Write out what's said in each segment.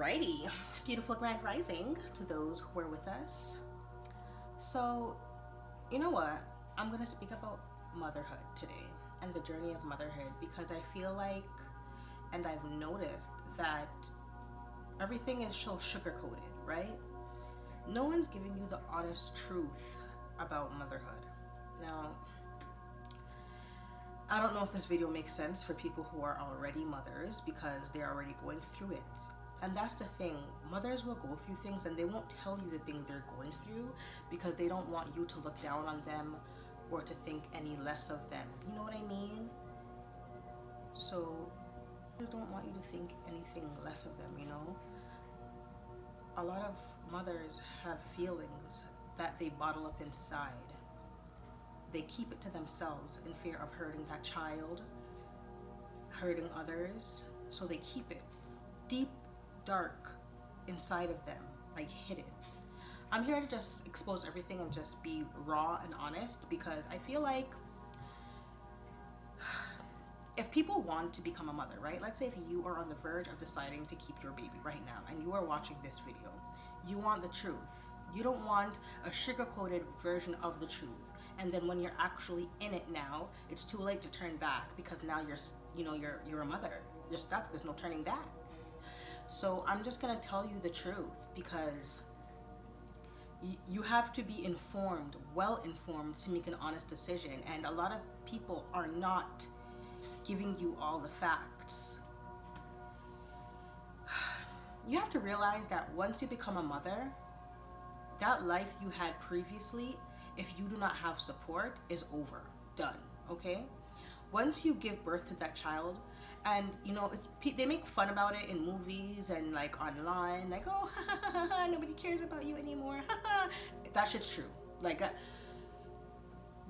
Alrighty, beautiful grand rising to those who are with us. So, you know what? I'm gonna speak about motherhood today and the journey of motherhood because I feel like, and I've noticed that everything is so sugar coated, right? No one's giving you the honest truth about motherhood. Now, I don't know if this video makes sense for people who are already mothers because they're already going through it. And that's the thing, mothers will go through things and they won't tell you the things they're going through because they don't want you to look down on them or to think any less of them. You know what I mean? So, they don't want you to think anything less of them, you know? A lot of mothers have feelings that they bottle up inside. They keep it to themselves in fear of hurting that child, hurting others, so they keep it deep, dark inside of them, like hidden. I'm here to just expose everything and just be raw and honest because I feel like if people want to become a mother, right? Let's say if you are on the verge of deciding to keep your baby right now and you are watching this video, you want the truth. You don't want a sugar-coated version of the truth. And then when you're actually in it now, it's too late to turn back because now you're a mother. You're stuck. There's no turning back. So I'm just gonna tell you the truth because you have to be informed, well informed, to make an honest decision. And a lot of people are not giving you all the facts. You have to realize that once you become a mother, that life you had previously, if you do not have support, is over, done, okay? Once you give birth to that child, and they make fun about it in movies and like online, like, oh, nobody cares about you anymore, that shit's true. Like,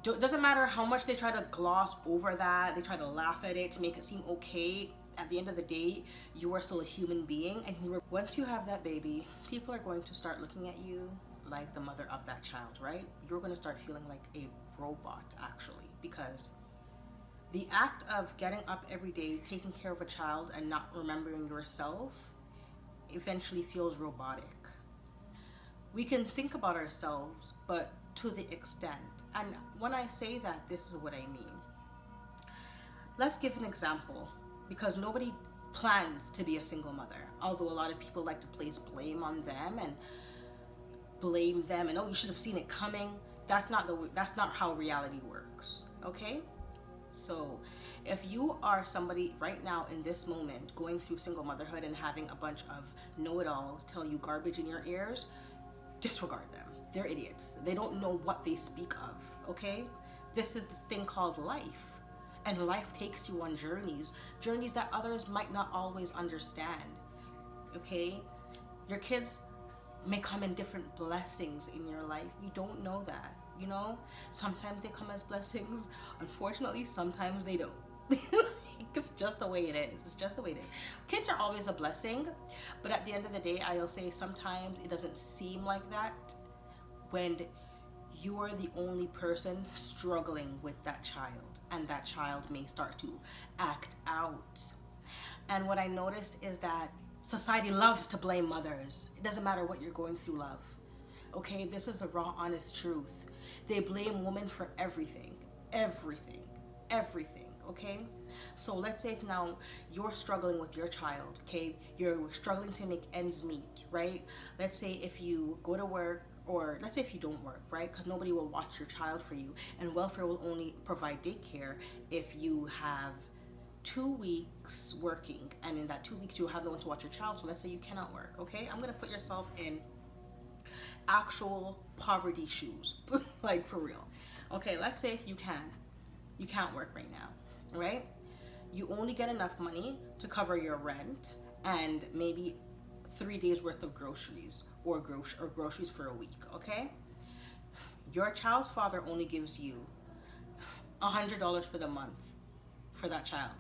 doesn't matter how much they try to gloss over that, they try to laugh at it to make it seem okay. At the end of the day, you are still a human being, and once you have that baby, people are going to start looking at you like the mother of that child, right? You're going to start feeling like a robot, actually, because the act of getting up every day, taking care of a child, and not remembering yourself eventually feels robotic. We can think about ourselves, but to the extent. And when I say that, this is what I mean. Let's give an example, because nobody plans to be a single mother, although a lot of people like to place blame on them and blame them and, oh, you should have seen it coming. That's not how reality works, okay? So if you are somebody right now in this moment going through single motherhood and having a bunch of know-it-alls tell you garbage in your ears, disregard them. They're idiots. They don't know what they speak of, okay? This is this thing called life. And life takes you on journeys that others might not always understand, okay? Your kids may come in different blessings in your life. You don't know that, you know? Sometimes they come as blessings. Unfortunately, sometimes they don't. It's just the way it is. It's just the way it is. Kids are always a blessing, but at the end of the day, I'll say sometimes it doesn't seem like that when you are the only person struggling with that child, and that child may start to act out. And what I noticed is that society loves to blame mothers. It doesn't matter what you're going through, love. Okay, this is the raw, honest truth. They blame women for everything, okay? So let's say if now you're struggling with your child, okay? You're struggling to make ends meet, right? Let's say if you go to work, or let's say if you don't work, right? Because nobody will watch your child for you, and welfare will only provide daycare if you have 2 weeks working, and in that 2 weeks you'll have no one to watch your child. So let's say you cannot work, okay? I'm gonna put yourself in actual poverty shoes, like for real. Okay, let's say if you can't work right now, right? You only get enough money to cover your rent and maybe 3 days worth of groceries or groceries for a week, okay? Your child's father only gives you $100 for the month for that child.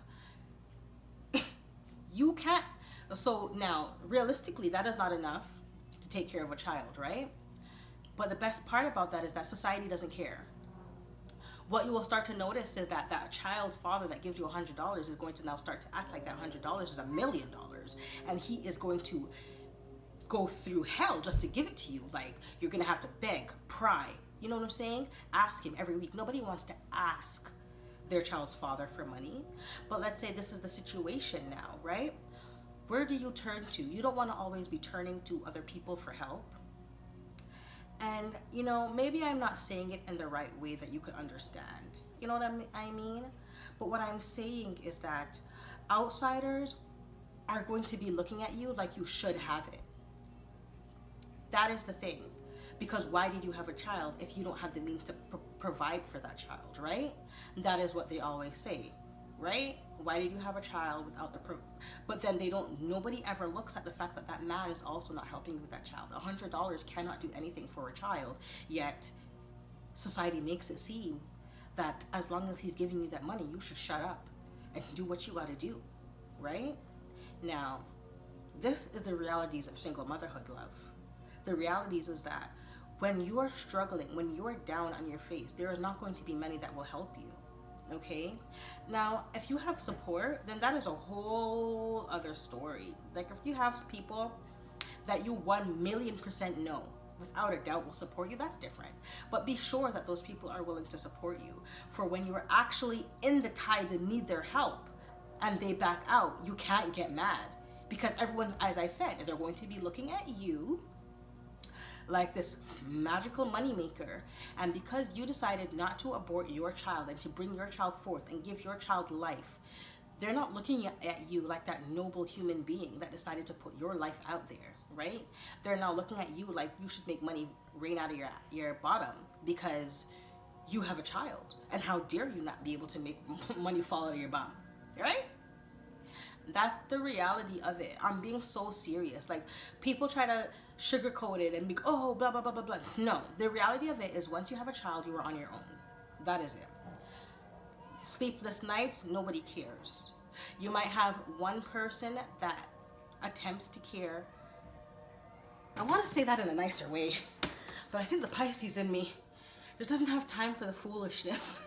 You can't, so now realistically that is not enough to take care of a child, right? But the best part about that is that society doesn't care. What you will start to notice is that that child's father that gives you $100 is going to now start to act like that $100 is $1 million, and he is going to go through hell just to give it to you. Like, you're gonna have to beg, pry, you know what I'm saying? Ask him every week. Nobody wants to ask their child's father for money. But let's say this is the situation now, right? Where do you turn to? You don't want to always be turning to other people for help. And, you know, maybe I'm not saying it in the right way that you could understand. You know what I mean? But what I'm saying is that outsiders are going to be looking at you like you should have it. That is the thing. Because why did you have a child if you don't have the means to provide for that child, right? That is what they always say, right? Why did you have a child without the but then nobody ever looks at the fact that that man is also not helping you with that child. $100 cannot do anything for a child, yet society makes it seem that as long as he's giving you that money, you should shut up and do what you gotta do, right? Now, this is the realities of single motherhood, love. The realities is that when you are struggling, when you are down on your face, there is not going to be many that will help you. Okay? Now, if you have support, then that is a whole other story. Like, if you have people that you 1,000,000% know, without a doubt will support you, that's different. But be sure that those people are willing to support you. For when you're actually in the tides and need their help and they back out, you can't get mad. Because everyone, as I said, they're going to be looking at you like this magical moneymaker. And because you decided not to abort your child and to bring your child forth and give your child life, they're not looking at you like that noble human being that decided to put your life out there, right? They're now looking at you like you should make money rain out of your bottom because you have a child. And how dare you not be able to make money fall out of your bum, right? That's the reality of it. I'm being so serious. Like, people try to sugarcoat it and be, oh, blah, blah, blah, blah, blah. No, the reality of it is once you have a child, you are on your own. That is it. Sleepless nights, nobody cares. You might have one person that attempts to care. I want to say that in a nicer way, but I think the Pisces in me just doesn't have time for the foolishness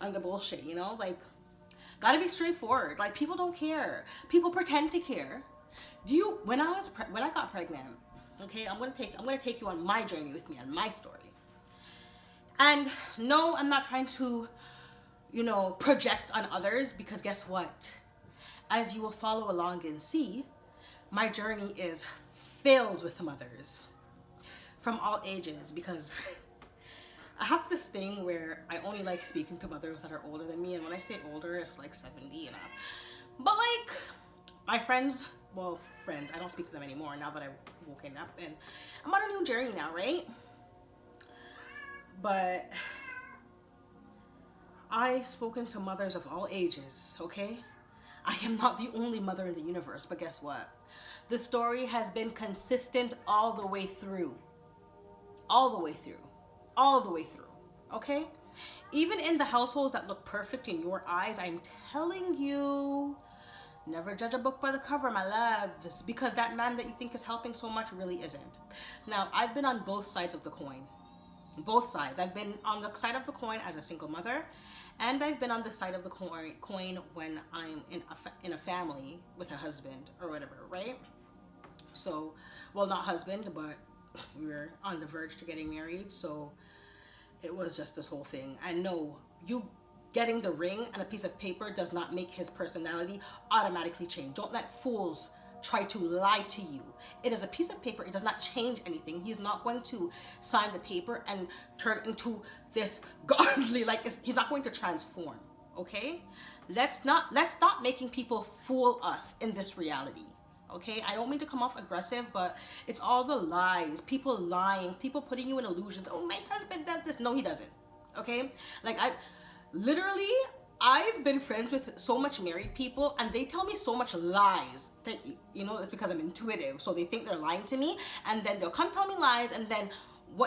and the bullshit, you know? Like, gotta be straightforward. Like, people don't care. People pretend to care. When I got pregnant, okay, I'm gonna take you on my journey with me, on my story. And no, I'm not trying to, you know, project on others, because guess what? As you will follow along and see, my journey is filled with mothers from all ages, because I have this thing where I only like speaking to mothers that are older than me, and when I say older, it's like 70 and up. But like, my friends, I don't speak to them anymore now that I've woken up, and I'm on a new journey now, right? But I've spoken to mothers of all ages, okay? I am not the only mother in the universe, but guess what? The story has been consistent all the way through. All the way through. All the way through, okay? Even in the households that look perfect in your eyes, I'm telling you, never judge a book by the cover, my loves, because that man that you think is helping so much really isn't. Now, I've been on both sides of the coin. Both sides. I've been on the side of the coin as a single mother, and I've been on the side of the coin when I'm in a family with a husband or whatever, right? So, well, not husband, but we were on the verge to getting married, so it was just this whole thing. And no, you getting the ring and a piece of paper does not make his personality automatically change. Don't let fools try to lie to you. It is a piece of paper. It does not change anything. He's not going to sign the paper and turn into this godly, he's not going to transform, okay? Let's stop making people fool us in this reality. Okay, I don't mean to come off aggressive, but it's all the lies, people lying, people putting you in illusions. Oh, my husband does this. No, he doesn't. Okay, like I've been friends with so much married people, and they tell me so much lies that, you know, it's because I'm intuitive. So they think they're lying to me, and then they'll come tell me lies, and then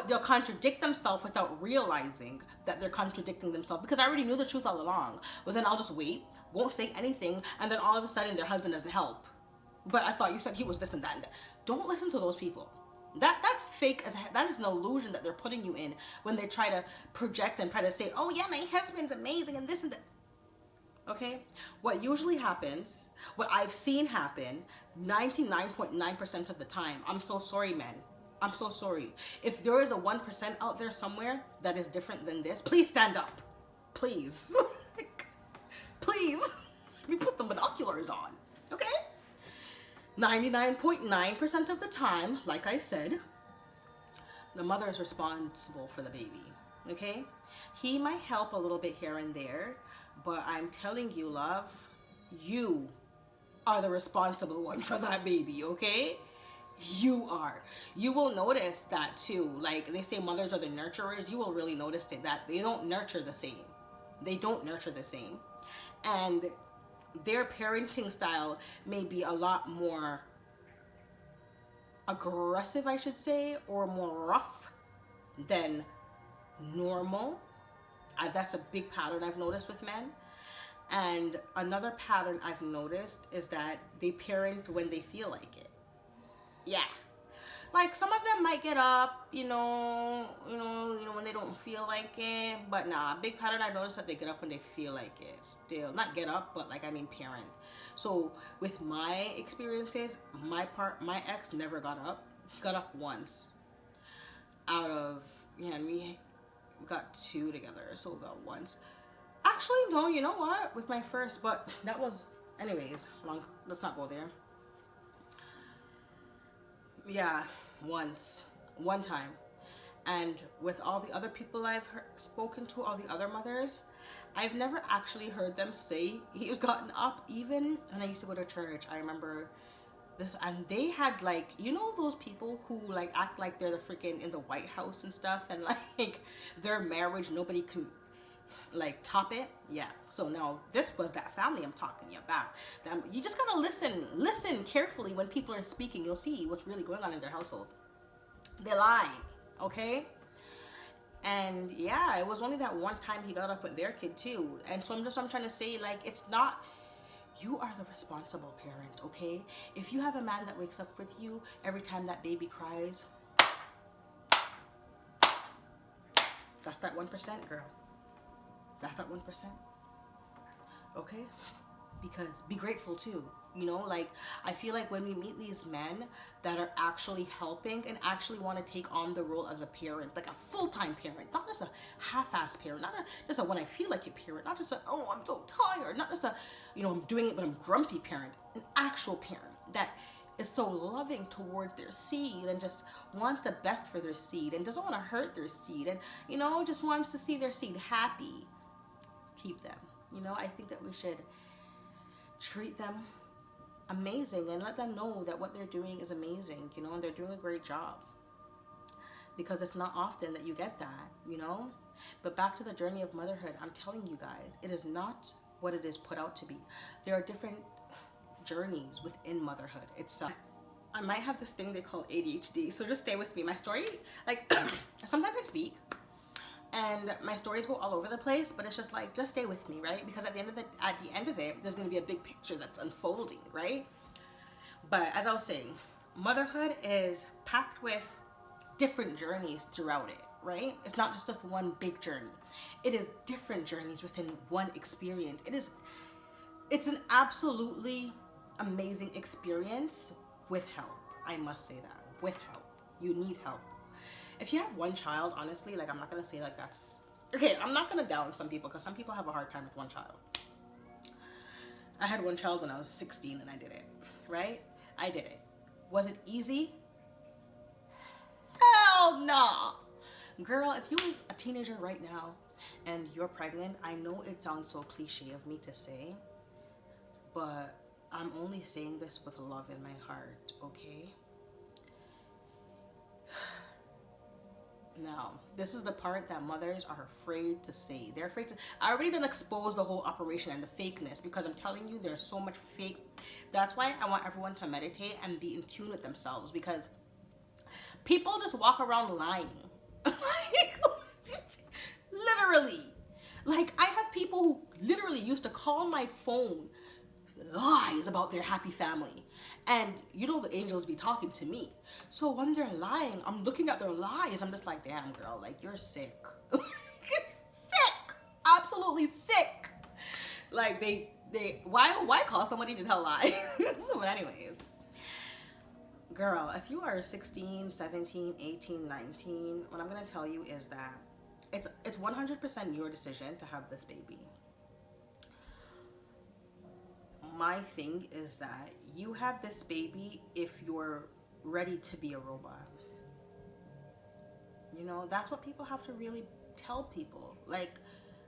they'll contradict themselves without realizing that they're contradicting themselves, because I already knew the truth all along. But then I'll just wait, won't say anything, and then all of a sudden their husband doesn't help. But I thought you said he was this and that and that. Don't listen to those people. That's fake. That is an illusion that they're putting you in when they try to project and try to say, oh yeah, my husband's amazing and this and that. Okay? What usually happens, what I've seen happen 99.9% of the time, I'm so sorry, men. I'm so sorry. If there is a 1% out there somewhere that is different than this, please stand up. Please. Please. Let me put the binoculars on. Okay? 99.9% of the time, like I said, the mother is responsible for the baby. Okay? He might help a little bit here and there, but I'm telling you, love, you are the responsible one for that baby, okay? You are. You will notice that too. Like they say mothers are the nurturers. You will really notice it, that they don't nurture the same. They don't nurture the same. And their parenting style may be a lot more aggressive, I should say, or more rough than normal. That's a big pattern I've noticed with men. And another pattern I've noticed is that they parent when they feel like it. Yeah. Like some of them might get up, when they don't feel like it. But nah, big pattern I noticed that they get up when they feel like it. Still, not get up, but parent. So with my experiences, my ex never got up. He got up once. Out of, we got 2 together, so we got once. Actually, no, you know what? With my first, but that was, anyways, let's not go there. Yeah, one time. And with all the other people I've spoken to, all the other mothers, I've never actually heard them say he's gotten up. Even when I used to go to church, I remember this, and they had those people who act like they're the freaking in the White House and stuff, and their marriage, nobody can top it. Yeah. So now this was that family I'm talking about. You just gotta listen carefully when people are speaking. You'll see what's really going on in their household. They lie, okay? And yeah, it was only that one time he got up with their kid too. And so I'm trying to say, it's not, you are the responsible parent, okay? If you have a man that wakes up with you every time that baby cries, that's that 1%, girl. That's that 1%. Okay? Because be grateful too. I feel like when we meet these men that are actually helping and actually want to take on the role as a parent, like a full-time parent, not just a half-ass parent, not just a when I feel like a parent, not just a, oh, I'm so tired, not just a, I'm doing it but I'm grumpy parent, an actual parent that is so loving towards their seed and just wants the best for their seed and doesn't want to hurt their seed and, just wants to see their seed happy. Keep them. I think that we should treat them amazing and let them know that what they're doing is amazing, and they're doing a great job. Because it's not often that you get that, But back to the journey of motherhood, I'm telling you guys, it is not what it is put out to be. There are different journeys within motherhood. It's I might have this thing they call ADHD, so just stay with me. My story, sometimes I speak and my stories go all over the place, but it's just just stay with me, right? Because at the end of it, there's going to be a big picture that's unfolding, right? But as I was saying, motherhood is packed with different journeys throughout it, right? It's not just this one big journey. It is different journeys within one experience. It's an absolutely amazing experience with help. I must say that, with help. You need help. If you have one child, honestly, I'm not going to say that's... Okay, I'm not going to down some people because some people have a hard time with one child. I had one child when I was 16 and I did it, right? I did it. Was it easy? Hell no! Girl, if you was a teenager right now and you're pregnant, I know it sounds so cliche of me to say, but I'm only saying this with love in my heart, okay? Now, this is the part that mothers are afraid to say. They're afraid to... I already done exposed the whole operation and the fakeness because I'm telling you there's so much fake. That's why I want everyone to meditate and be in tune with themselves, because people just walk around lying. Literally. I have people who literally used to call my phone lies about their happy family. And the angels be talking to me. So when they're lying, I'm looking at their lies. I'm just like, damn, girl, you're sick. Sick. Absolutely sick. Like they why call somebody to tell a lie? So, but anyways, girl, if you are 16, 17, 18, 19, what I'm gonna tell you is that it's 100% your decision to have this baby. My thing is that you have this baby if you're ready to be a robot. You know, that's what people have to really tell people. Like,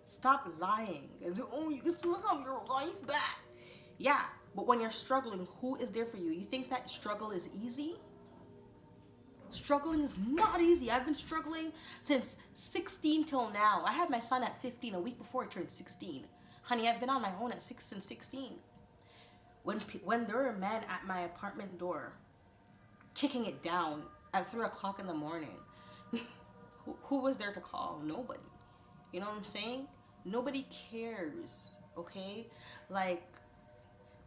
stop lying. And oh, you can still have your life back. Yeah, but when you're struggling, who is there for you? You think that struggle is easy? Struggling is not easy. I've been struggling since 16 till now. I had my son at 15, a week before I turned 16. Honey, I've been on my own at 6 and 16. When there were men at my apartment door kicking it down at 3 o'clock in the morning, who was there to call? Nobody. You know what I'm saying? Nobody cares, okay? Like,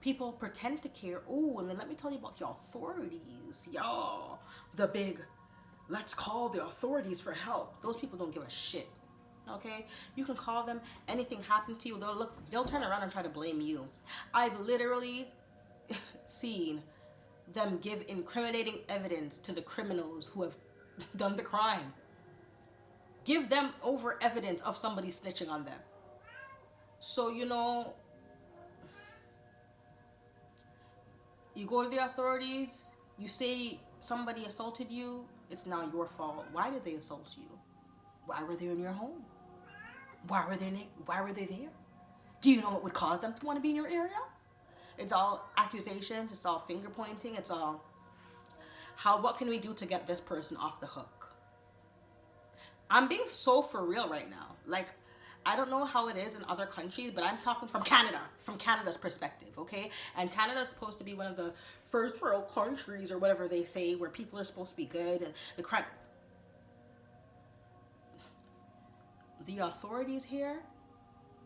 people pretend to care. Oh, and then let me tell you about the authorities. Y'all, the big, let's call the authorities for help. Those people don't give a shit, okay? You can call them, anything happened to you, they'll turn around and try to blame you. I've literally seen them give incriminating evidence to the criminals who have done the crime. Give them over evidence of somebody snitching on them. So, you know, you go to the authorities, you say somebody assaulted you, it's now your fault. Why did they assault you? Why were they in your home? Why were they there? Do you know what would cause them to want to be in your area? It's all accusations, it's all finger pointing, it's all what can we do to get this person off the hook? I'm being so for real right now. Like, I don't know how it is in other countries, but I'm talking from Canada, from Canada's perspective, okay? And Canada's supposed to be one of the first world countries or whatever they say, where people are supposed to be good and the crime. The authorities here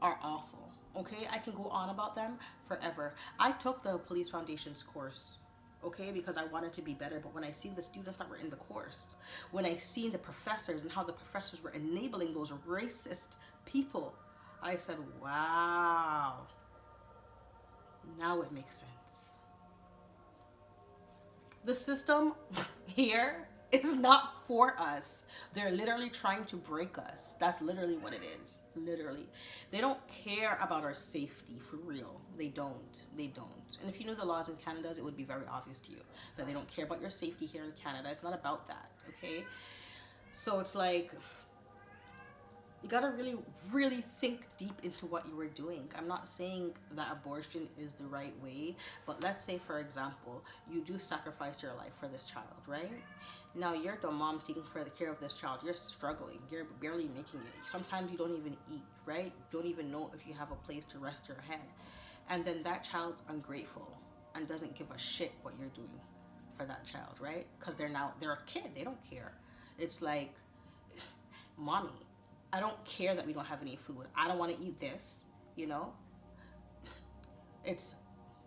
are awful, okay? I can go on about them forever. I took the Police Foundation's course, okay, because I wanted to be better. But when I see the students that were in the course, when I see the professors and how the professors were enabling those racist people, I said, wow, now it makes sense. The system here is not for us. They're literally trying to break us. That's literally what it is. Literally. They don't care about our safety, for real. They don't. They don't. And if you knew the laws in Canada, it would be very obvious to you that they don't care about your safety here in Canada. It's not about that, okay? So it's like, you gotta really, really think deep into what you were doing. I'm not saying that abortion is the right way, but let's say, for example, you do sacrifice your life for this child, right? Now you're the mom taking care of this child. You're struggling. You're barely making it. Sometimes you don't even eat, right? You don't even know if you have a place to rest your head. And then that child's ungrateful and doesn't give a shit what you're doing for that child, right? Because they're a kid. They don't care. It's like, mommy, I don't care that we don't have any food. I don't want to eat this, you know? It's,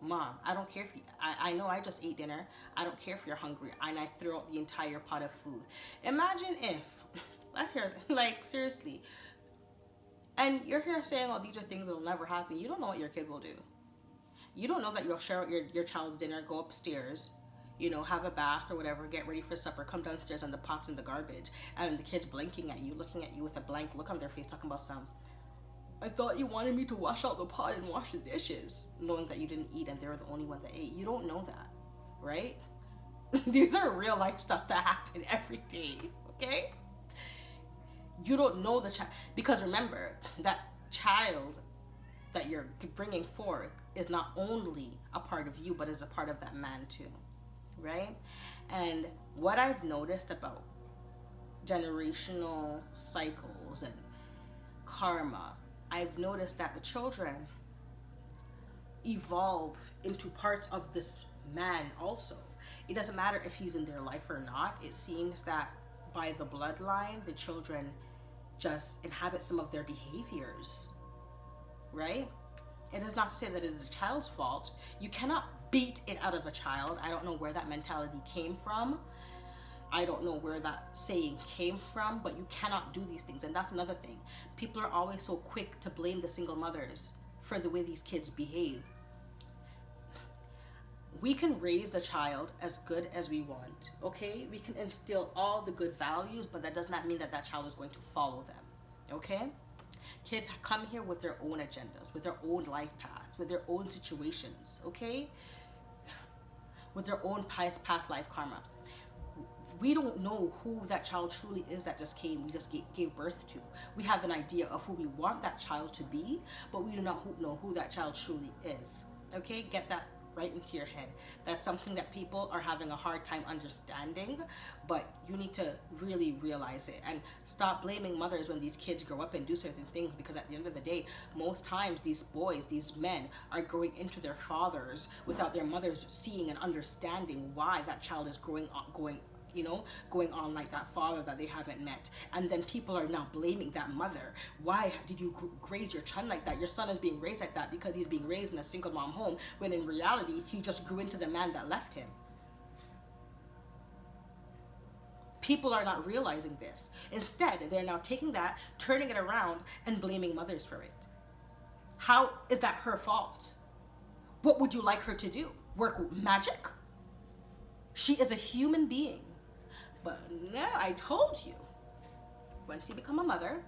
mom, I don't care if you, I know I just ate dinner. I don't care if you're hungry. And I throw out the entire pot of food. Imagine if, let's hear it, like, seriously. And you're here saying, oh, these are things that will never happen. You don't know what your kid will do. You don't know that you'll share out your child's dinner, go upstairs, you know, have a bath or whatever, get ready for supper, come downstairs and the pot's in the garbage, and the kid's blinking at you, looking at you with a blank look on their face, talking about I thought you wanted me to wash out the pot and wash the dishes, knowing that you didn't eat and they were the only one that ate. You don't know that, right? These are real life stuff that happen every day, okay? You don't know the child, because remember, that child that you're bringing forth is not only a part of you, but is a part of that man too. Right? And what I've noticed about generational cycles and karma, I've noticed that the children evolve into parts of this man also. It doesn't matter if he's in their life or not. It seems that by the bloodline, the children just inhabit some of their behaviors, right? It is not to say that it is a child's fault. You cannot beat it out of a child. I don't know where that mentality came from. I don't know where that saying came from, but you cannot do these things. And that's another thing. People are always so quick to blame the single mothers for the way these kids behave. We can raise the child as good as we want, okay? We can instill all the good values, but that does not mean that that child is going to follow them, okay? Kids come here with their own agendas, with their own life paths, with their own situations, okay? With their own past life karma. We don't know who that child truly is that just came, we just gave birth to. We have an idea of who we want that child to be, but we do not know who that child truly is, okay? Get that right into your head. That's something that people are having a hard time understanding, but you need to really realize it and stop blaming mothers when these kids grow up and do certain things, because at the end of the day, most times these boys, these men are growing into their fathers without their mothers seeing and understanding why that child is going on like that father that they haven't met. And then people are now blaming that mother. Why did you raise your son like that? Your son is being raised like that because he's being raised in a single mom home, when in reality he just grew into the man that left him. People are not realizing this. Instead, they're now taking that, turning it around, and blaming mothers for it. How is that her fault? What would you like her to do? Work magic? She is a human being. But no, I told you, once you become a mother,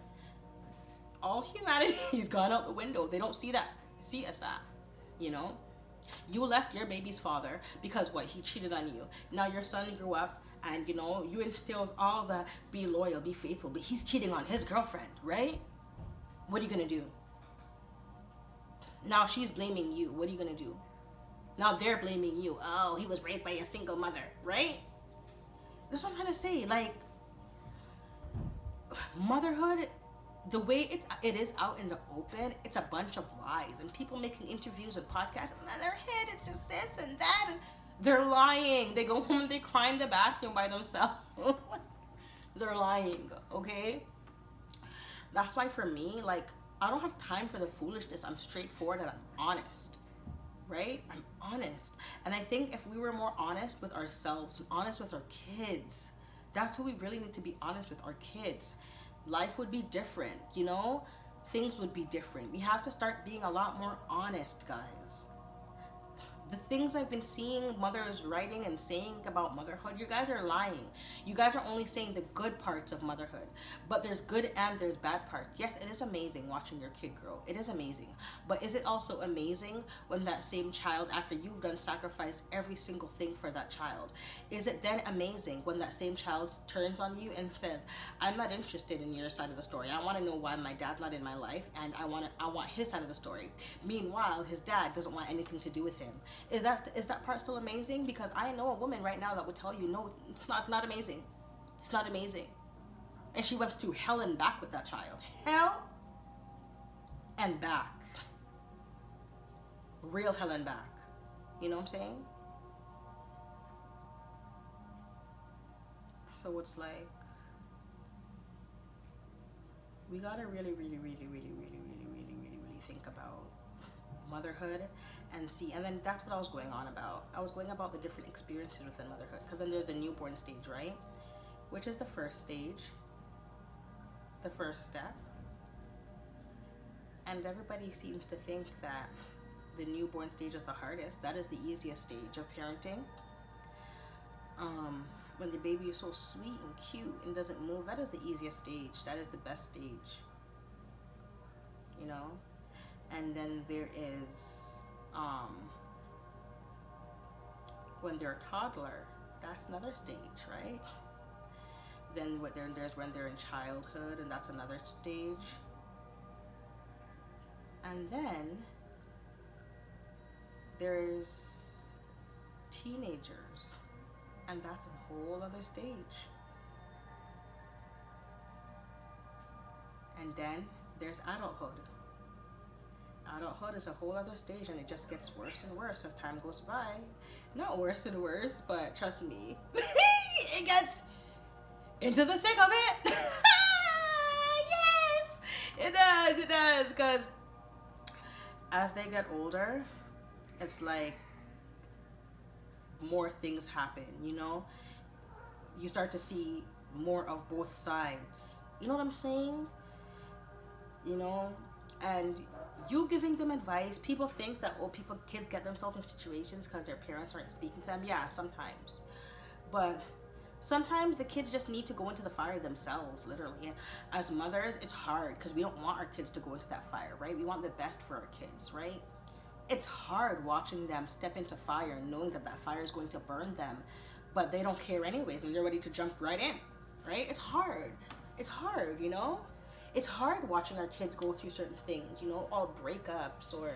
all humanity's gone out the window. They don't see us that, you know? You left your baby's father because what? He cheated on you. Now your son grew up and, you instilled all the be loyal, be faithful, but he's cheating on his girlfriend, right? What are you gonna do? Now she's blaming you. What are you gonna do? Now they're blaming you. Oh, he was raised by a single mother, right? That's what I'm trying to say. Like, motherhood, the way it is out in the open, it's a bunch of lies. And people making interviews and podcasts, motherhood, it's just this and that. And they're lying. They go home and they cry in the bathroom by themselves. They're lying, okay? That's why for me, like, I don't have time for the foolishness. I'm straightforward and I'm honest. Right? I'm honest. And I think if we were more honest with ourselves, honest with our kids, that's who we really need to be honest with, our kids. Life would be different, Things would be different. We have to start being a lot more honest, guys. The things I've been seeing mothers writing and saying about motherhood, you guys are lying. You guys are only saying the good parts of motherhood, but there's good and there's bad parts. Yes, it is amazing watching your kid grow. It is amazing. But is it also amazing when that same child, after you've done sacrifice every single thing for that child, is it then amazing when that same child turns on you and says, I'm not interested in your side of the story. I want to know why my dad's not in my life, and I want his side of the story. Meanwhile, his dad doesn't want anything to do with him. Is that part still amazing? Because I know a woman right now that would tell you, no, it's not amazing. It's not amazing. And she went through hell and back with that child. Hell and back. Real hell and back. You know what I'm saying? So it's like, we gotta really, really, really, really, really, really, really, really, really think about motherhood and see. And then that's what I was going on about. I was going about the different experiences within motherhood, because then there's the newborn stage, right? Which is the first stage, the first step. And everybody seems to think that the newborn stage is the hardest. That is the easiest stage of parenting. When the baby is so sweet and cute and doesn't move, that is the easiest stage. That is the best stage, And then there is when they're a toddler. That's another stage, right? Then there's when they're in childhood, and that's another stage. And then there's teenagers, and that's a whole other stage. And then there's adulthood. Adulthood is a whole other stage, and it just gets worse and worse as time goes by. Not worse and worse, but trust me, it gets into the thick of it. Yes, it does, because as they get older, it's like more things happen, You start to see more of both sides. You know what I'm saying? And you giving them advice, people think that, oh, kids get themselves in situations because their parents aren't speaking to them. Yeah, sometimes. But sometimes the kids just need to go into the fire themselves, literally. And as mothers, it's hard because we don't want our kids to go into that fire, right? We want the best for our kids, right? It's hard watching them step into fire, knowing that that fire is going to burn them, but they don't care anyways, and they're ready to jump right in, right? It's hard. It's hard, you know? It's hard watching our kids go through certain things, you know, all breakups or,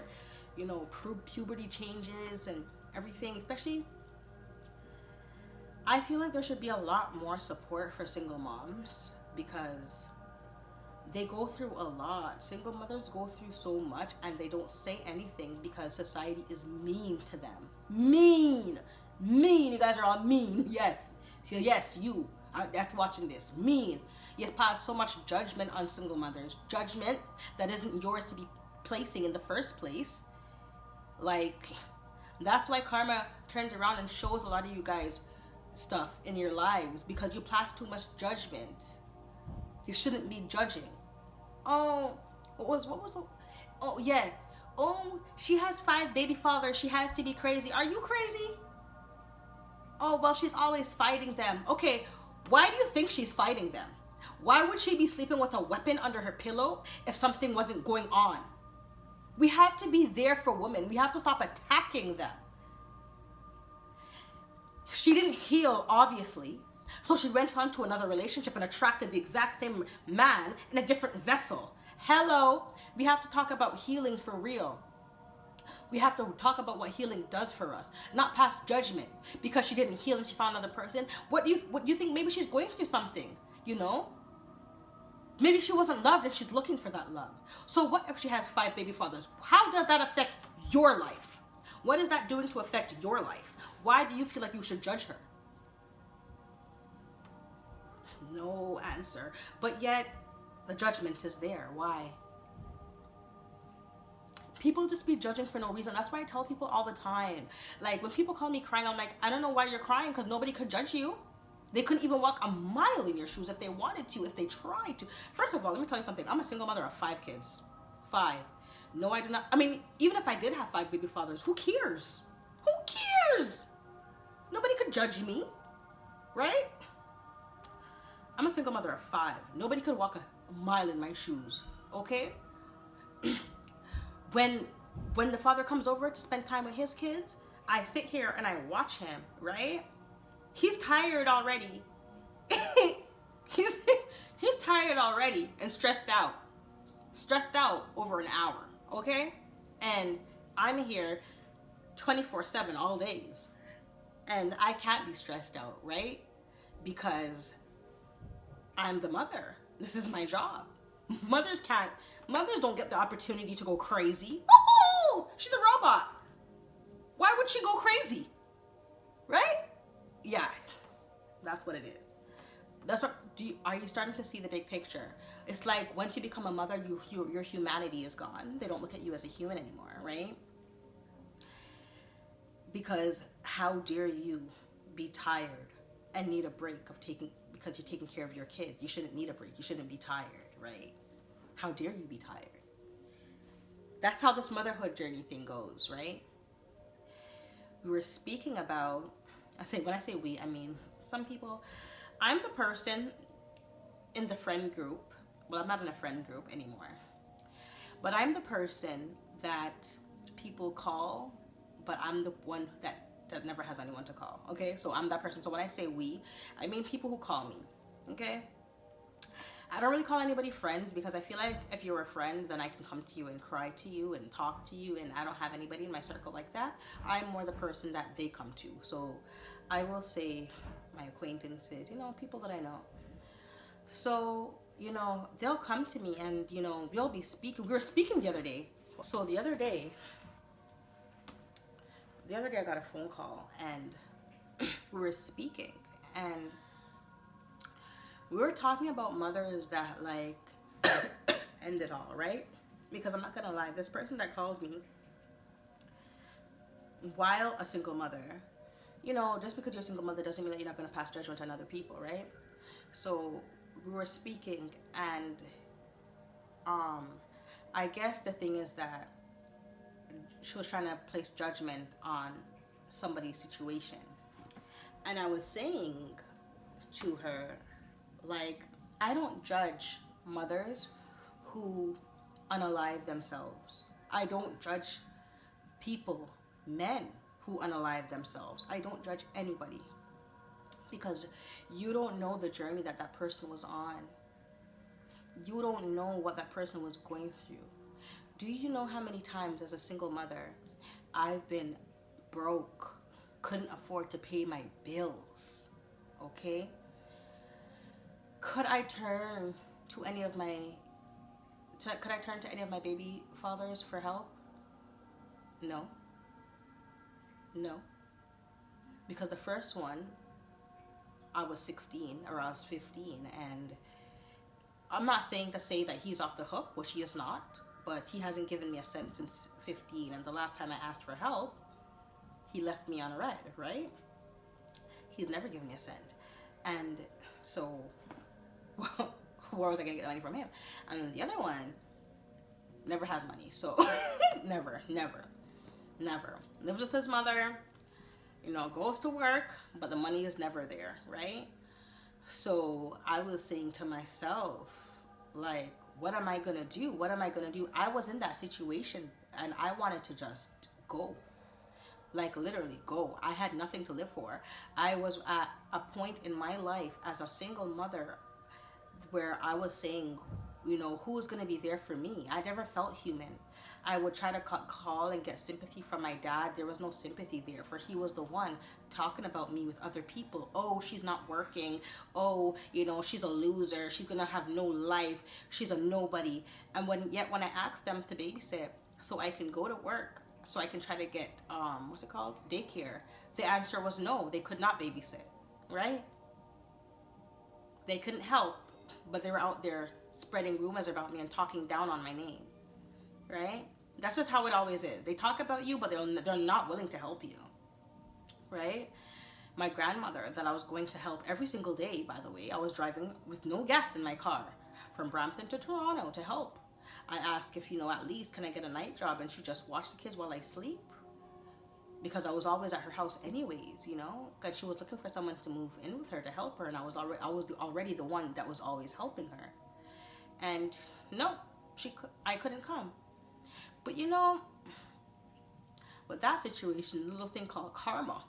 you know, puberty changes and everything. Especially, I feel like there should be a lot more support for single moms because they go through a lot. Single mothers go through so much and they don't say anything because society is mean to them. Mean. You guys are all mean. Yes. Yes, you. That's watching this. Mean. Yes, pass so much judgment on single mothers. Judgment that isn't yours to be placing in the first place. Like, that's why karma turns around and shows a lot of you guys stuff in your lives because you pass too much judgment. You shouldn't be judging. Oh, oh yeah. Oh, she has 5 baby fathers. She has to be crazy. Are you crazy? Oh, well, she's always fighting them. Okay, why do you think she's fighting them? Why would she be sleeping with a weapon under her pillow if something wasn't going on? We have to be there for women. We have to stop attacking them. She didn't heal, obviously. So she went on to another relationship and attracted the exact same man in a different vessel. Hello, we have to talk about healing for real. We have to talk about what healing does for us, not pass judgment because she didn't heal and she found another person. What do you think? Maybe she's going through something, you know? Maybe she wasn't loved and she's looking for that love. So what if she has 5 baby fathers? How does that affect your life? What is that doing to affect your life? Why do you feel like you should judge her? No answer. But yet, the judgment is there. Why? People just be judging for no reason. That's why I tell people all the time. Like, when people call me crying, I'm like, I don't know why you're crying because nobody could judge you. They couldn't even walk a mile in your shoes if they wanted to, if they tried to. First of all, let me tell you something. I'm a single mother of 5 kids. 5. No, I do not. I mean, even if I did have 5 baby fathers, who cares? Who cares? Nobody could judge me, right? I'm a single mother of 5. Nobody could walk a mile in my shoes, okay? When the father comes over to spend time with his kids, I sit here and I watch him, right? He's tired already. he's tired already and stressed out. Stressed out over an hour, okay? And I'm here 24/7 all days. And I can't be stressed out, right? Because I'm the mother. This is my job. Mothers don't get the opportunity to go crazy. Oh, she's a robot. Why would she go crazy? Right? Yeah, that's what it is. Are you starting to see the big picture? It's like once you become a mother, your humanity is gone. They don't look at you as a human anymore, right? Because how dare you be tired and need a break because you're taking care of your kid. You shouldn't need a break. You shouldn't be tired, right? How dare you be tired? That's how this motherhood journey thing goes, right? We were speaking about, when I say we, I mean some people. I'm the person in the friend group. Well, I'm not in a friend group anymore. But I'm the person that people call, but I'm the one that never has anyone to call, okay? So I'm that person. So when I say we, I mean people who call me, okay? I don't really call anybody friends because I feel like if you're a friend, then I can come to you and cry to you and talk to you, and I don't have anybody in my circle like that. I'm more the person that they come to. So I will say my acquaintances, people that I know. So, they'll come to me and, we'll be speaking. We were speaking the other day. So the other day I got a phone call and we were speaking and we were talking about mothers that end it all, right? Because I'm not gonna lie, this person that calls me while a single mother, just because you're a single mother doesn't mean that you're not gonna pass judgment on other people, right? So we were speaking and I I guess the thing is that she was trying to place judgment on somebody's situation. And I was saying to her, like, I don't judge mothers who unalive themselves. I don't judge people, men who unalive themselves. I don't judge anybody, because you don't know the journey that that person was on. You don't know what that person was going through. Do you know how many times as a single mother I've been broke, couldn't afford to pay my bills, okay? Could I turn to any of my baby fathers for help? No. No. Because the first one, I was 16 or I was 15, and I'm not saying to say that he's off the hook, which he is not, but he hasn't given me a cent since 15, and the last time I asked for help, he left me on red, right? He's never given me a cent. And so, where was I gonna get the money from him? And then the other one never has money, so never. Lives with his mother, goes to work, but the money is never there, right? So I was saying to myself, like, what am I gonna do? What am I gonna do? I was in that situation and I wanted to just go. Like, literally go. I had nothing to live for. I was at a point in my life as a single mother where I was saying, who's gonna be there for me? I never felt human. I would try to call and get sympathy from my dad. There was no sympathy there, for he was the one talking about me with other people. Oh, she's not working. Oh, she's a loser. She's gonna have no life. She's a nobody. And when I asked them to babysit so I can go to work, so I can try to get daycare, the answer was no. They could not babysit, right? They couldn't help, but they were out there spreading rumors about me and talking down on my name, right? That's just how it always is. They talk about you, but they're not willing to help you, right? My grandmother that I was going to help every single day, by the way, I was driving with no gas in my car from Brampton to Toronto to help. I asked if, at least can I get a night job, and she just watched the kids while I sleep, because I was always at her house anyways, because she was looking for someone to move in with her to help her, and I was already the one that was always helping her. And no, I couldn't come. But with that situation, a little thing called karma,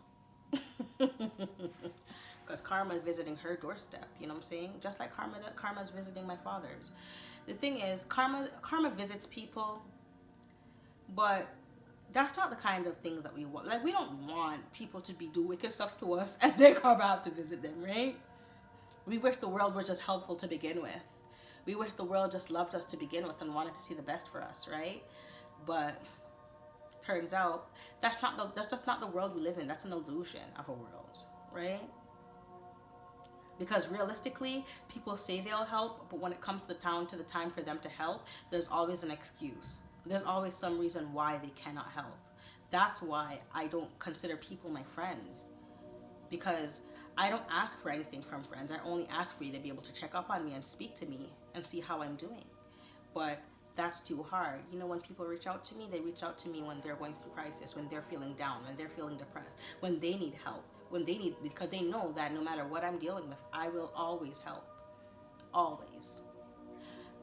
because karma is visiting her doorstep, you know what I'm saying? Just like karma's visiting my father's. The thing is, karma visits people, but that's not the kind of things that we want. Like, we don't want people to do wicked stuff to us and then karma have to visit them, right? We wish the world were just helpful to begin with. We wish the world just loved us to begin with and wanted to see the best for us, right? But turns out that's just not the world we live in. That's an illusion of a world, right? Because realistically, people say they'll help, but when it comes to the time for them to help, there's always an excuse. There's always some reason why they cannot help. That's why I don't consider people my friends, because I don't ask for anything from friends. I only ask for you to be able to check up on me and speak to me and see how I'm doing. But that's too hard. When people reach out to me, they reach out to me when they're going through crisis, when they're feeling down, when they're feeling depressed, when they need help, because they know that no matter what I'm dealing with, I will always help. Always.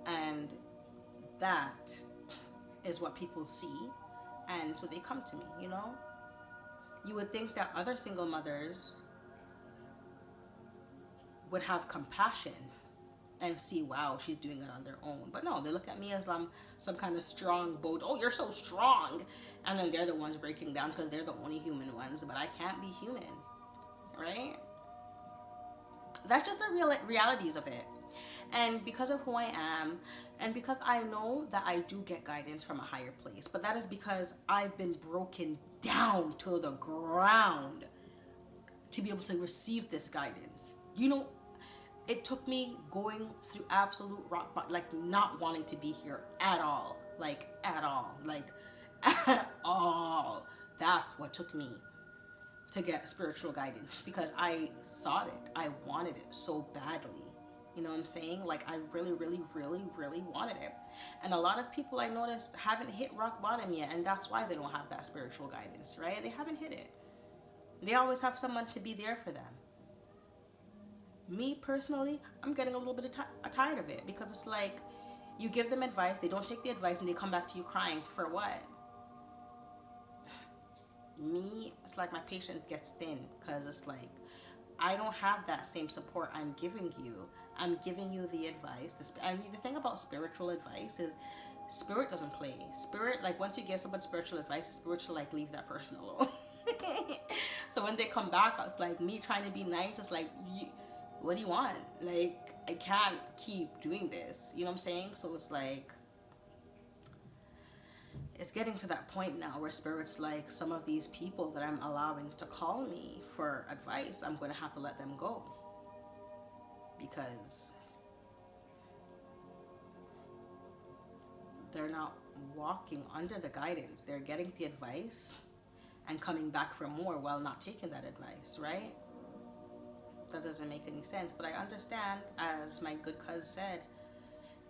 And that is what people see, and so they come to me, You would think that other single mothers would have compassion and see, wow, she's doing it on their own. But no, they look at me as I'm some kind of strong boat. Oh, you're so strong. And then they're the ones breaking down because they're the only human ones, but I can't be human, right? That's just the realities of it. And because of who I am, and because I know that I do get guidance from a higher place, but that is because I've been broken down to the ground to be able to receive this guidance. It took me going through absolute rock bottom, like not wanting to be here at all. That's what took me to get spiritual guidance, because I sought it. I wanted it so badly, You know what I'm saying? Like, I really, really, really, really wanted it. And a lot of people I noticed haven't hit rock bottom yet, and that's why they don't have that spiritual guidance, right? They haven't hit it. They always have someone to be there for them. Me personally, I'm getting a little bit tired of it, because it's like, you give them advice, they don't take the advice, and they come back to you crying for what? Me, it's like my patience gets thin, because it's like, I don't have that same support I'm giving you. I'm giving you the advice. I mean, the thing about spiritual advice is spirit doesn't play. Spirit, like, once you give someone spiritual advice, the spirit should, like, leave that person alone. So when they come back, it's like me trying to be nice. It's like, what do you want? Like, I can't keep doing this. You know what I'm saying? So it's like, it's getting to that point now where spirit's like, some of these people that I'm allowing to call me for advice, I'm going to have to let them go. Because they're not walking under the guidance. They're getting the advice and coming back for more while not taking that advice, right? That doesn't make any sense. But I understand, as my good cousin said,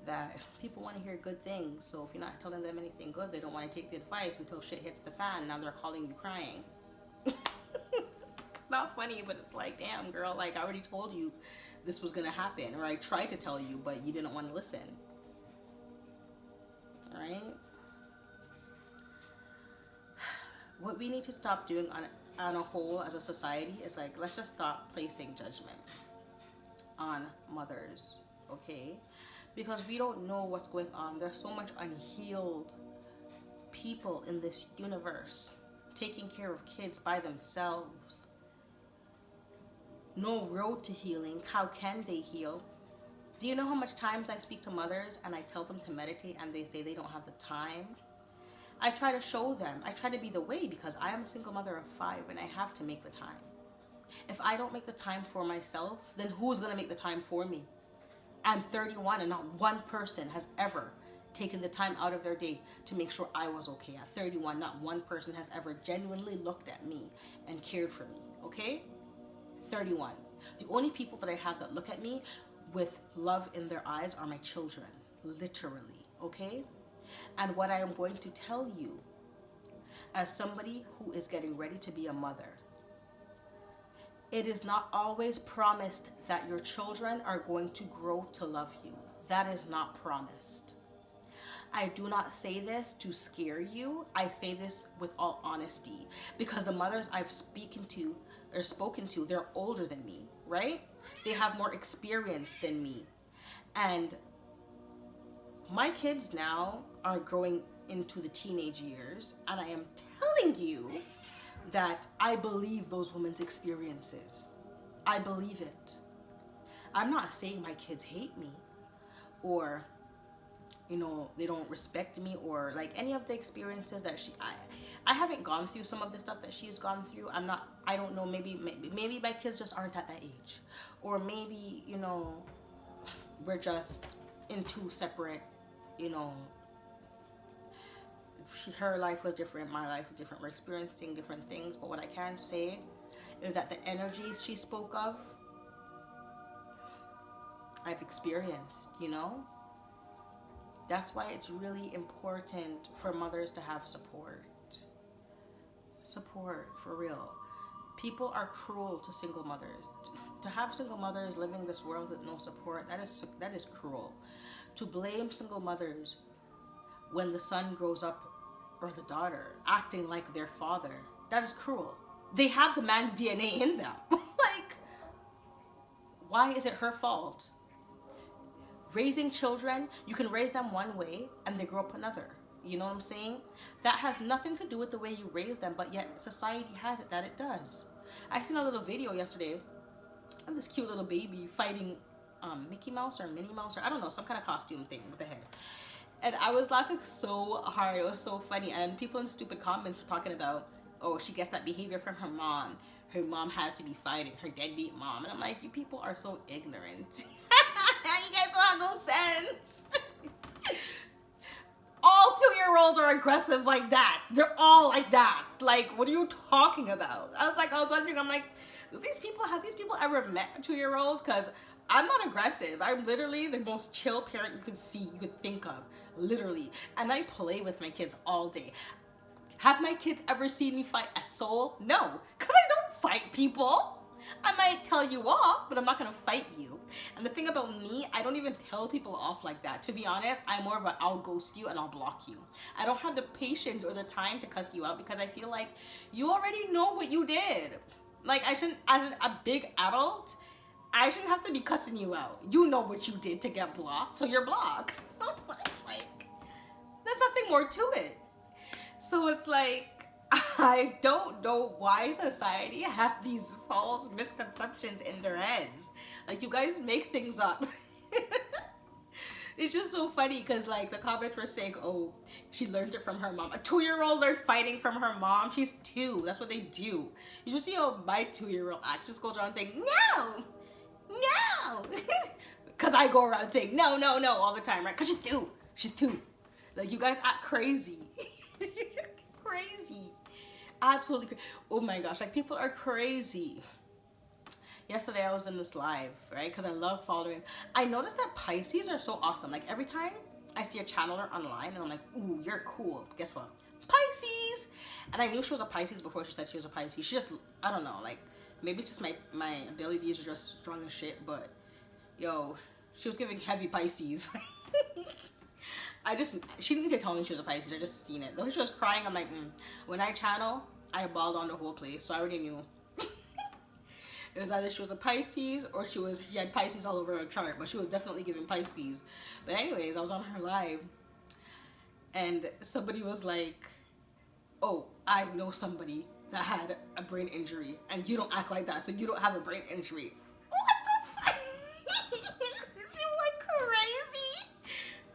that people want to hear good things. So if you're not telling them anything good, they don't want to take the advice until shit hits the fan. Now they're calling you crying. Not funny, but it's like, damn, girl, like, I already told you this was gonna happen, or I tried to tell you, but you didn't want to listen. All right? What we need to stop doing on a whole as a society is like, let's just stop placing judgment on mothers, okay? Because we don't know what's going on. There's so much unhealed people in this universe taking care of kids by themselves. No road to healing. How can they heal? Do you know how much times I speak to mothers and I tell them to meditate and they say they don't have the time? I try to show them. I try to be the way, because I am a single mother of 5 and I have to make the time. If I don't make the time for myself, then who's going to make the time for me? I'm 31 and not one person has ever taken the time out of their day to make sure I was okay. At 31, not one person has ever genuinely looked at me and cared for me, okay? 31. The only people that I have that look at me with love in their eyes are my children, literally, okay? And what I am going to tell you, as somebody who is getting ready to be a mother, it is not always promised that your children are going to grow to love you. That is not promised. I do not say this to scare you. I say this with all honesty, because the mothers I've spoken to, they're older than me, right? They have more experience than me. And my kids now are growing into the teenage years, and I am telling you that I believe those women's experiences. I believe it. I'm not saying my kids hate me, or, you know, they don't respect me, or like any of the experiences that I haven't gone through some of the stuff that she's gone through. I don't know, maybe my kids just aren't at that age. Or maybe, you know, we're just in two separate, you know, her life was different, my life was different. We're experiencing different things. But what I can say is that the energies she spoke of, I've experienced, you know? That's why it's really important for mothers to have support. Support, for real. People are cruel to single mothers. To have single mothers living this world with no support, that is cruel. To blame single mothers when the son grows up, or the daughter, acting like their father, that is cruel. They have the man's DNA in them. Like, why is it her fault? Raising children, you can raise them one way and they grow up another. You know what I'm saying? That has nothing to do with the way you raise them, but yet society has it that it does. I seen a little video yesterday of this cute little baby fighting Mickey Mouse or Minnie Mouse, or I don't know, some kind of costume thing with a head. And I was laughing so hard. It was so funny. And people in stupid comments were talking about, oh, she gets that behavior from her mom. Her mom has to be fighting, her deadbeat mom. And I'm like, you people are so ignorant. You guys don't have no sense. All 2-year-olds are aggressive like that. They're all like that. Like, what are you talking about? I was wondering, I'm like, have these people ever met a 2-year-old? Because I'm not aggressive. I'm literally the most chill parent you could think of, literally. And I play with my kids all day. Have my kids ever seen me fight a soul? No, because I don't fight people. I might tell you off, but I'm not gonna fight you. And the thing about me, I don't even tell people off like that. To be honest, I'm more of a I'll ghost you and I'll block you. I don't have the patience or the time to cuss you out because I feel like you already know what you did. Like, I shouldn't, as a big adult, I shouldn't have to be cussing you out. You know what you did to get blocked, so you're blocked. Like, there's nothing more to it. So it's like, I don't know why society have these false misconceptions in their heads. Like, you guys make things up. It's just so funny because, like, the comments were saying, oh, she learned it from her mom. A 2-year-old learned fighting from her mom. She's 2. That's what they do. You should see how my 2-year-old acts. Just goes around saying, no, no. Because I go around saying, no, no, no all the time, right? Because she's 2. She's 2. Like, you guys act crazy. Crazy. Absolutely crazy. Oh my gosh, like, people are crazy. Yesterday I was in this live, right? Because I love following. I noticed that Pisces are so awesome. Like, every time I see a channeler online and I'm like, ooh, you're cool. Guess what? Pisces. And I knew she was a Pisces before she said she was a Pisces. She just, I don't know, like, maybe it's just my abilities are just strong as shit, but yo, she was giving heavy Pisces. She didn't need to tell me she was a Pisces. I just seen it. Though she was crying, I'm like, When I channel, I balled on the whole place, so I already knew. It was either she was a Pisces or she had Pisces all over her chart, but she was definitely giving Pisces. But anyways, I was on her live, and somebody was like, oh, I know somebody that had a brain injury, and you don't act like that, so you don't have a brain injury. What the fuck? People are crazy.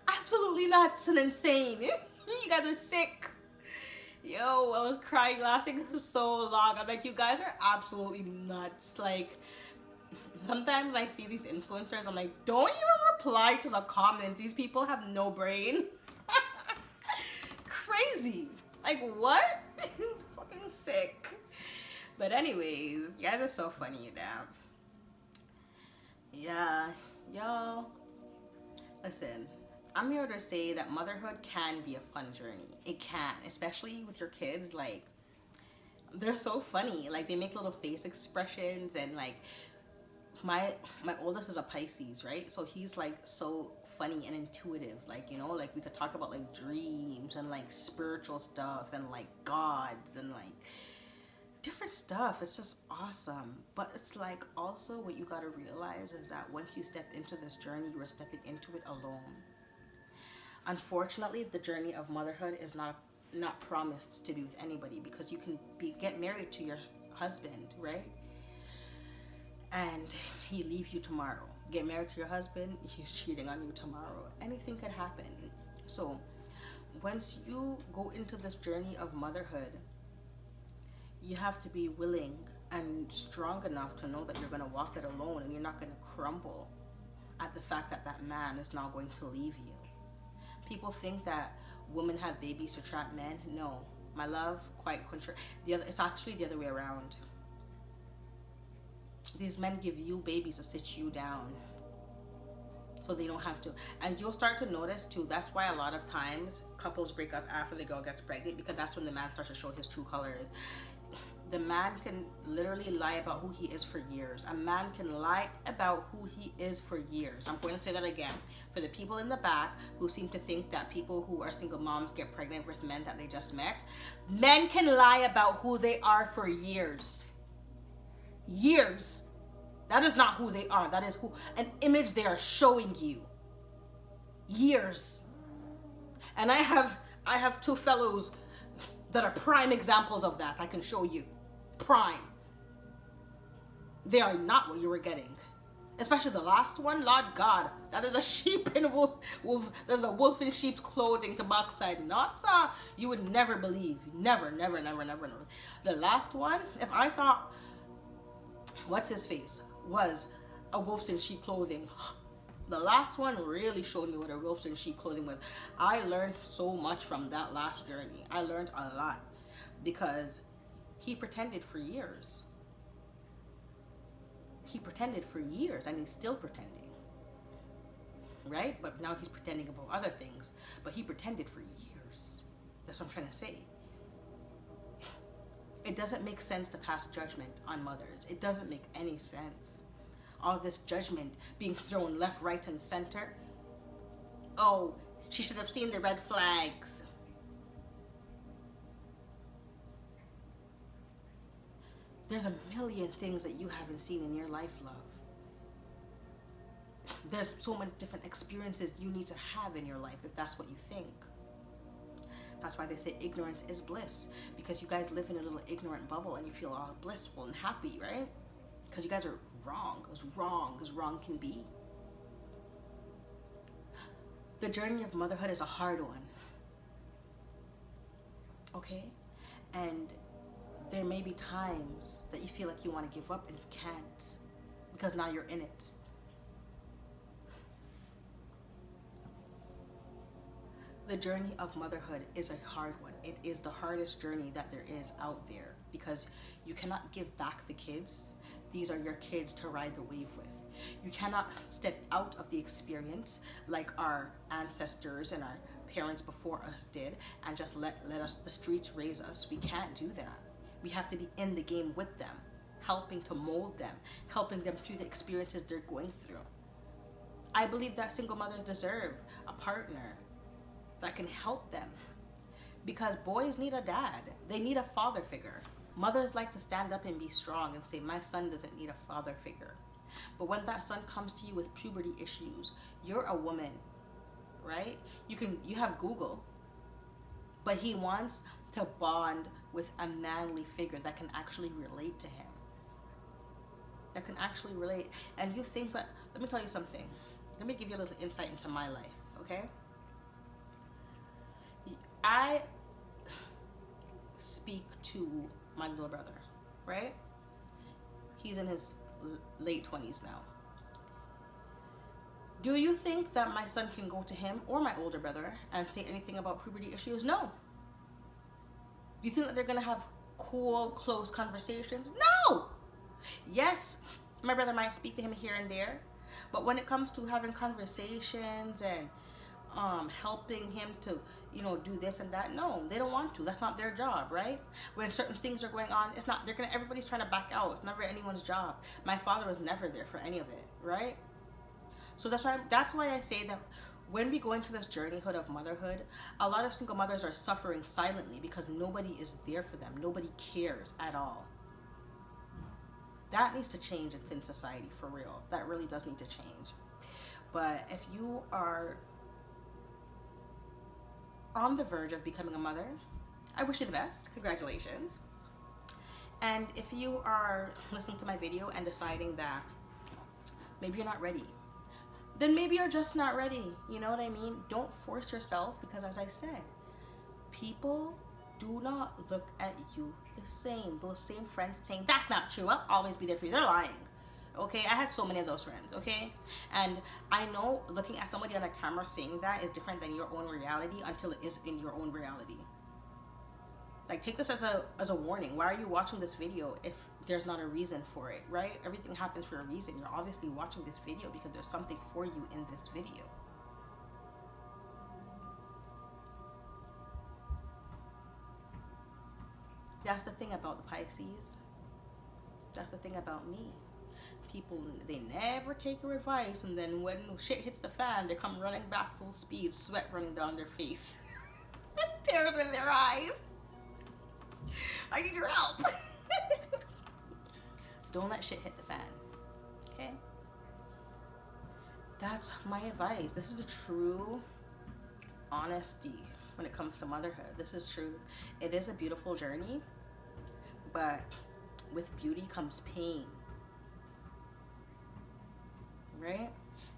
Absolutely nuts and insane. You guys are sick. Yo, I was crying, laughing for so long. I'm like, you guys are absolutely nuts. Like, sometimes I see these influencers, I'm like, don't even reply to the comments. These people have no brain. Crazy. Like, what? Fucking sick. But anyways, you guys are so funny now. Yeah, y'all. Listen, I'm here to say that motherhood can be a fun journey. It can, especially with your kids. Like, they're so funny. Like, they make little face expressions, and like, my oldest is a Pisces, right? So he's like so funny and intuitive. Like, you know, like, we could talk about like dreams and like spiritual stuff and like gods and like different stuff. It's just awesome. But it's like, also what you got to realize is that once you step into this journey, you are stepping into it alone. Unfortunately, the journey of motherhood is not promised to be with anybody, because you can get married to your husband, right? And he leaves you tomorrow. Get married to your husband, he's cheating on you tomorrow. Anything could happen. So once you go into this journey of motherhood, you have to be willing and strong enough to know that you're going to walk it alone, and you're not going to crumble at the fact that that man is now going to leave you. People think that women have babies to trap men. No, my love, quite contrary. It's actually the other way around. These men give you babies to sit you down, so they don't have to. And you'll start to notice too, that's why a lot of times couples break up after the girl gets pregnant, because that's when the man starts to show his true colors. The man can literally lie about who he is for years. A man can lie about who he is for years. I'm going to say that again. For the people in the back who seem to think that people who are single moms get pregnant with men that they just met, men can lie about who they are for years. Years. That is not who they are. That is an image they are showing you. Years. And I have 2 fellows that are prime examples of that. I can show you. Prime. They are not what you were getting. Especially the last one. Lord God, that is a sheep in wolf. There's a wolf in sheep's clothing to backside. No, sir. You would never believe. Never, never, never, never, never. The last one, if I thought, what's his face, was a wolf in sheep clothing, the last one really showed me what a wolf in sheep clothing was. I learned so much from that last journey. I learned a lot, because he pretended for years. He pretended for years and he's still pretending, right? But now he's pretending about other things, but he pretended for years. That's what I'm trying to say. It doesn't make sense to pass judgment on mothers. It doesn't make any sense. All this judgment being thrown left, right, and center. Oh, she should have seen the red flags. There's a million things that you haven't seen in your life, love. There's so many different experiences you need to have in your life if that's what you think. That's why they say ignorance is bliss, because you guys live in a little ignorant bubble and you feel all blissful and happy, right? Because you guys are wrong, as wrong can be. The journey of motherhood is a hard one, okay? And there may be times that you feel like you want to give up and you can't, because now you're in it. The journey of motherhood is a hard one. It is the hardest journey that there is out there, because you cannot give back the kids. These are your kids to ride the wave with. You cannot step out of the experience like our ancestors and our parents before us did and just let us, the streets raise us. We can't do that. We have to be in the game with them, helping to mold them, helping them through the experiences they're going through. I believe that single mothers deserve a partner that can help them, because boys need a dad. They need a father figure. Mothers like to stand up and be strong and say, my son doesn't need a father figure. But when that son comes to you with puberty issues, you're a woman, right? You have Google, but he wants to bond with a manly figure that can actually relate to him. That can actually relate. And you think that, let me tell you something. Let me give you a little insight into my life, okay? I speak to my little brother, right? He's in his late 20s now. Do you think that my son can go to him or my older brother and say anything about puberty issues? No. Do you think that they're gonna have cool, close conversations? No. Yes, my brother might speak to him here and there, but when it comes to having conversations and helping him to, do this and that, no, they don't want to. That's not their job, right? When certain things are going on, it's not, everybody's trying to back out. It's never anyone's job. My father was never there for any of it, right? So that's why I say that when we go into this journeyhood of motherhood, a lot of single mothers are suffering silently because nobody is there for them. Nobody cares at all. That needs to change in society, for real. That really does need to change. But if you are on the verge of becoming a mother, I wish you the best. Congratulations. And if you are listening to my video and deciding that maybe you're not ready, then maybe you're just not ready. You know what I mean? Don't force yourself, because as I said, people do not look at you the same. Those same friends saying, that's not true, I'll always be there for you, they're lying. Okay, I had so many of those friends, okay? And I know looking at somebody on a camera saying that is different than your own reality until it is in your own reality. Like, take this as a warning. Why are you watching this video if there's not a reason for it, right? Everything happens for a reason. You're obviously watching this video because there's something for you in this video. That's the thing about the Pisces. That's the thing about me. People, they never take your advice, and then when shit hits the fan, they come running back full speed, sweat running down their face, tears in their eyes. I need your help. Don't let shit hit the fan, okay? That's my advice. This is the true honesty when it comes to motherhood. This is truth. It is a beautiful journey, but with beauty comes pain. Right?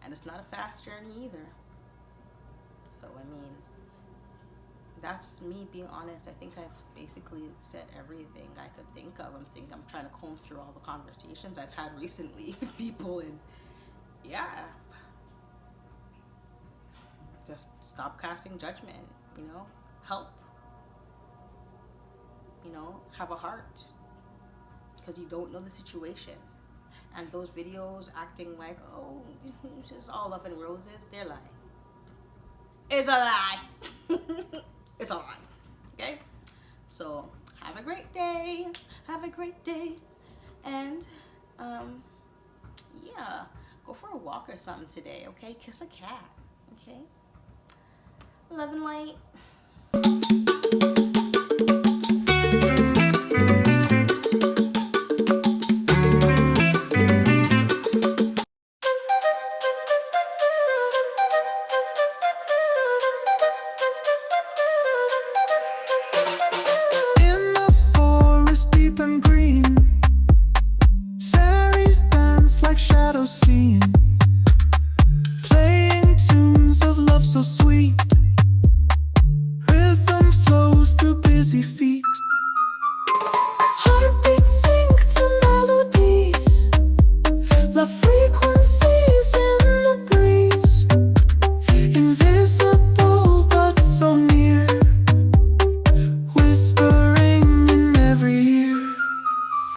And it's not a fast journey either. So, I mean, that's me being honest. I think I've basically said everything I could think of. I'm trying to comb through all the conversations I've had recently with people, and yeah. Just stop casting judgment, help. Have a heart. Because you don't know the situation. and those videos acting like, oh, it's just all love and roses, they're lying. It's a lie. It's a lie. Okay? So have a great day. Have a great day. And yeah, go for a walk or something today, okay? Kiss a cat. Okay? Love and light. In the forest deep and green, fairies dance like shadows seen.